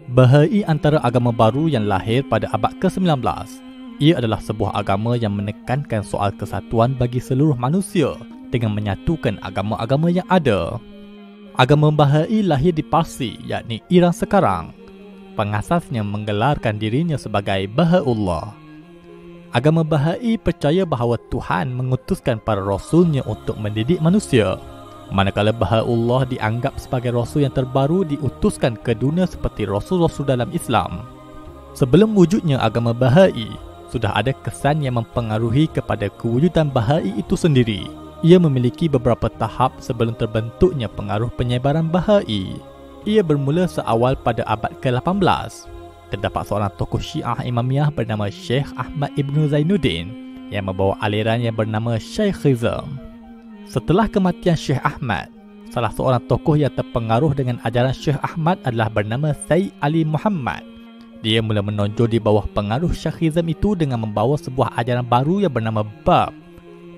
Bahai antara agama baru yang lahir pada abad ke-19. Ia adalah sebuah agama yang menekankan soal kesatuan bagi seluruh manusia dengan menyatukan agama-agama yang ada. Agama Bahai lahir di Parsi, yakni Iran sekarang. Pengasasnya menggelarkan dirinya sebagai Baha'ullah. Agama Bahai percaya bahawa Tuhan mengutuskan para rasulnya untuk mendidik manusia. Manakala Baha'ullah dianggap sebagai rasul yang terbaru diutuskan ke dunia seperti rasul-rasul dalam Islam. Sebelum wujudnya agama Bahai, sudah ada kesan yang mempengaruhi kepada kewujudan Bahai itu sendiri. Ia memiliki beberapa tahap sebelum terbentuknya pengaruh penyebaran Bahai. Ia bermula seawal pada abad ke-18. Terdapat seorang tokoh Syiah Imamiyah bernama Syekh Ahmad Ibn Zainuddin yang membawa aliran yang bernama Syaikhism. Setelah kematian Syekh Ahmad, salah seorang tokoh yang terpengaruh dengan ajaran Syekh Ahmad adalah bernama Sayyid Ali Muhammad. Dia mula menonjol di bawah pengaruh Syaikhism itu dengan membawa sebuah ajaran baru yang bernama Bab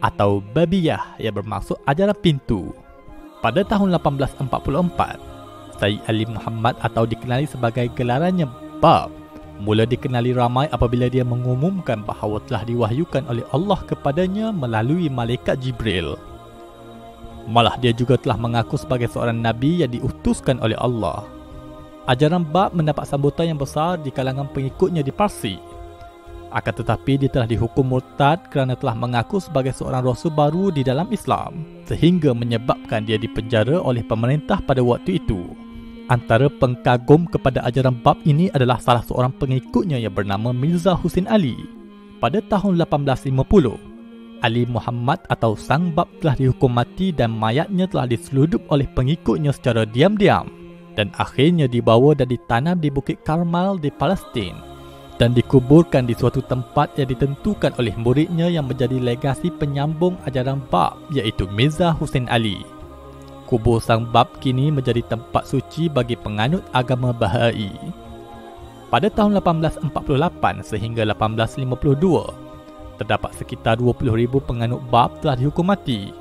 atau Babiyah yang bermaksud ajaran pintu. Pada tahun 1844, Sayyid Ali Muhammad atau dikenali sebagai gelarannya Bab mula dikenali ramai apabila dia mengumumkan bahawa telah diwahyukan oleh Allah kepadanya melalui malaikat Jibril. Malah dia juga telah mengaku sebagai seorang Nabi yang diutuskan oleh Allah. Ajaran Bab mendapat sambutan yang besar di kalangan pengikutnya di Parsi. Akan tetapi dia telah dihukum murtad kerana telah mengaku sebagai seorang rasul baru di dalam Islam, sehingga menyebabkan dia dipenjara oleh pemerintah pada waktu itu. Antara pengkagum kepada ajaran Bab ini adalah salah seorang pengikutnya yang bernama Mirza Husin Ali. Pada tahun 1850, Ali Muhammad atau Sang Bab telah dihukum mati dan mayatnya telah diseludup oleh pengikutnya secara diam-diam dan akhirnya dibawa dan ditanam di Bukit Karmal di Palestin dan dikuburkan di suatu tempat yang ditentukan oleh muridnya yang menjadi legasi penyambung ajaran Bab iaitu Mirza Husin Ali. Kubur Sang Bab kini menjadi tempat suci bagi penganut agama Bahai. Pada tahun 1848 sehingga 1852, terdapat sekitar 20,000 penganut Bab telah dihukum mati,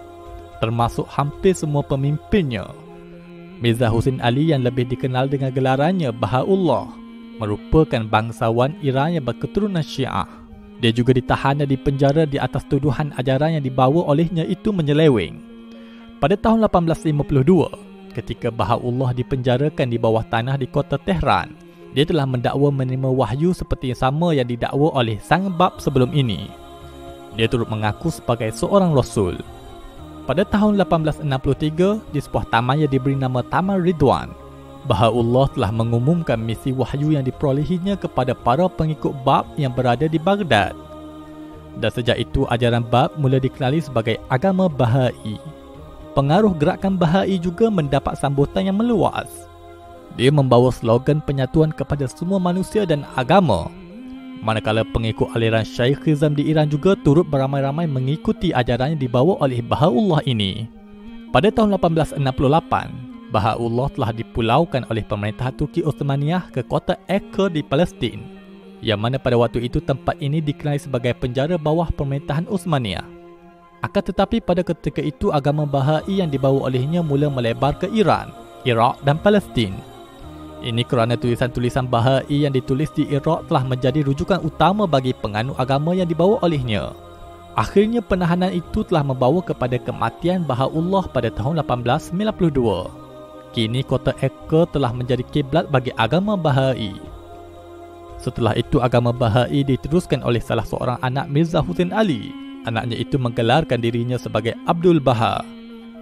termasuk hampir semua pemimpinnya. Mirza Husin Ali yang lebih dikenal dengan gelarannya Baha'ullah merupakan bangsawan Iran yang berketurunan Syiah. Dia juga ditahan dan dipenjara di atas tuduhan ajaran yang dibawa olehnya itu menyeleweng. Pada tahun 1852, ketika Baha'ullah dipenjarakan di bawah tanah di kota Tehran, dia telah mendakwa menerima wahyu seperti yang sama yang didakwa oleh Sang Bab sebelum ini. Dia turut mengaku sebagai seorang rasul. Pada tahun 1863, di sebuah taman yang diberi nama Taman Ridwan, Baha'ullah telah mengumumkan misi wahyu yang diperolehinya kepada para pengikut Bab yang berada di Baghdad. Dan sejak itu ajaran Bab mula dikenali sebagai agama Bahai. Pengaruh gerakan Bahai juga mendapat sambutan yang meluas. Dia membawa slogan penyatuan kepada semua manusia dan agama. Manakala pengikut aliran Syaikhism di Iran juga turut beramai-ramai mengikuti ajaran yang dibawa oleh Baha'ullah ini. Pada tahun 1868, Baha'ullah telah dipulaukan oleh pemerintah Turki Osmaniyah ke kota Acre di Palestin, yang mana pada waktu itu tempat ini dikenali sebagai penjara bawah pemerintahan Osmaniyah. Akan tetapi pada ketika itu agama Bahai yang dibawa olehnya mula melebar ke Iran, Iraq dan Palestin. Ini kerana tulisan-tulisan Bahai yang ditulis di Iraq telah menjadi rujukan utama bagi penganut agama yang dibawa olehnya. Akhirnya penahanan itu telah membawa kepada kematian Baha'ullah pada tahun 1892. Kini kota Acre telah menjadi kiblat bagi agama Bahai. Setelah itu agama Bahai diteruskan oleh salah seorang anak Mirza Husin Ali. Anaknya itu menggelarkan dirinya sebagai Abdul Baha.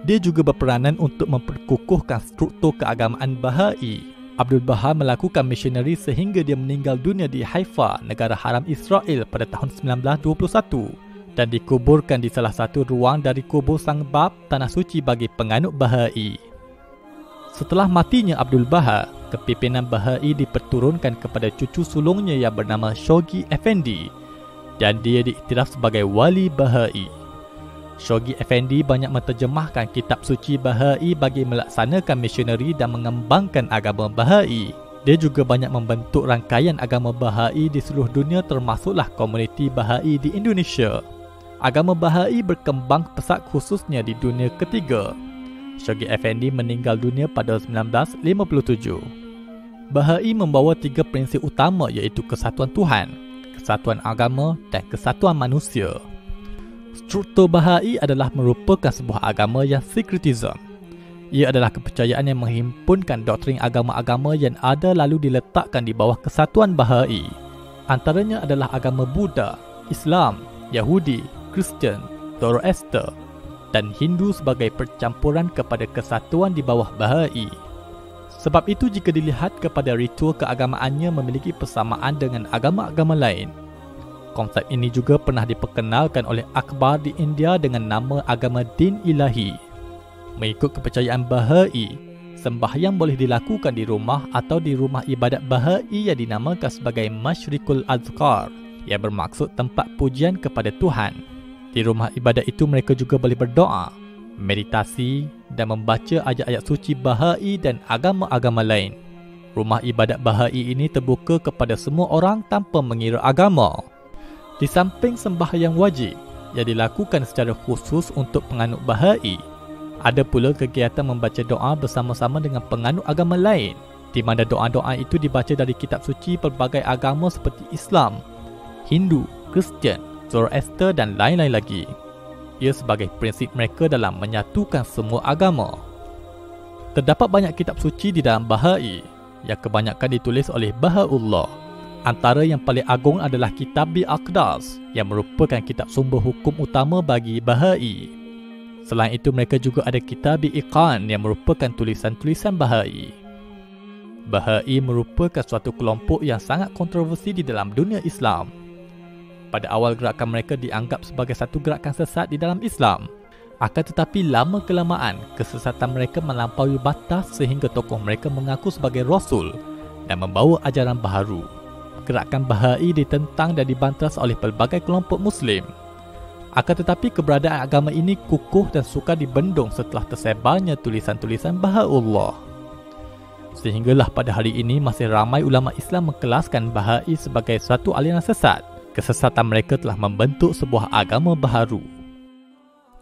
Dia juga berperanan untuk memperkukuhkan struktur keagamaan Bahai. Abdul Baha melakukan misionari sehingga dia meninggal dunia di Haifa, negara haram Israel pada tahun 1921 dan dikuburkan di salah satu ruang dari kubur Sang Bab, tanah suci bagi penganut Bahai. Setelah matinya Abdul Baha, kepimpinan Bahai diperturunkan kepada cucu sulungnya yang bernama Shoghi Effendi dan dia diiktiraf sebagai wali Bahai. Shoghi Effendi banyak menterjemahkan kitab suci Bahai bagi melaksanakan misionari dan mengembangkan agama Bahai. Dia juga banyak membentuk rangkaian agama Bahai di seluruh dunia termasuklah komuniti Bahai di Indonesia. Agama Bahai berkembang pesat khususnya di dunia ketiga. Shoghi Effendi meninggal dunia pada 1957. Bahai membawa 3 prinsip utama iaitu kesatuan Tuhan, kesatuan agama dan kesatuan manusia. Struktur Bahai adalah merupakan sebuah agama yang syncretism. Ia adalah kepercayaan yang menghimpunkan doktrin agama-agama yang ada lalu diletakkan di bawah kesatuan Bahai. Antaranya adalah agama Buddha, Islam, Yahudi, Kristian, Zoroaster dan Hindu sebagai percampuran kepada kesatuan di bawah Bahai. Sebab itu jika dilihat kepada ritual keagamaannya memiliki persamaan dengan agama-agama lain. Konsep ini juga pernah diperkenalkan oleh Akbar di India dengan nama agama Din Ilahi. Mengikut kepercayaan Bahai, sembahyang boleh dilakukan di rumah atau di rumah ibadat Bahai yang dinamakan sebagai Masyrikul Azkar, yang bermaksud tempat pujian kepada Tuhan. Di rumah ibadat itu mereka juga boleh berdoa, meditasi dan membaca ayat-ayat suci Bahai dan agama-agama lain. Rumah ibadat Bahai ini terbuka kepada semua orang tanpa mengira agama. Di samping sembahyang wajib yang dilakukan secara khusus untuk penganut Bahai, ada pula kegiatan membaca doa bersama-sama dengan penganut agama lain, di mana doa-doa itu dibaca dari kitab suci pelbagai agama seperti Islam, Hindu, Kristian, Zoroaster dan lain-lain lagi. Ia sebagai prinsip mereka dalam menyatukan semua agama. Terdapat banyak kitab suci di dalam Bahai yang kebanyakan ditulis oleh Baha'u'llah. Antara yang paling agung adalah Kitab Al-Aqdas yang merupakan kitab sumber hukum utama bagi Bahai. Selain itu mereka juga ada Kitab Iqan yang merupakan tulisan-tulisan Bahai. Bahai merupakan suatu kelompok yang sangat kontroversi di dalam dunia Islam. Pada awal gerakan mereka dianggap sebagai satu gerakan sesat di dalam Islam. Akan tetapi lama-kelamaan kesesatan mereka melampaui batas sehingga tokoh mereka mengaku sebagai Rasul dan membawa ajaran baharu. Gerakan Bahai ditentang dan dibantas oleh pelbagai kelompok Muslim. Akan tetapi keberadaan agama ini kukuh dan sukar dibendung setelah tersebarnya tulisan-tulisan Baha'u'llah. Sehinggalah pada hari ini masih ramai ulama Islam mengkelaskan Bahai sebagai suatu aliran sesat. Kesesatan mereka telah membentuk sebuah agama baharu.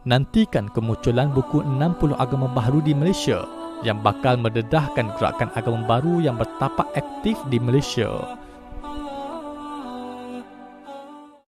Nantikan kemunculan buku 60 agama baharu di Malaysia yang bakal mendedahkan gerakan agama baru yang bertapak aktif di Malaysia.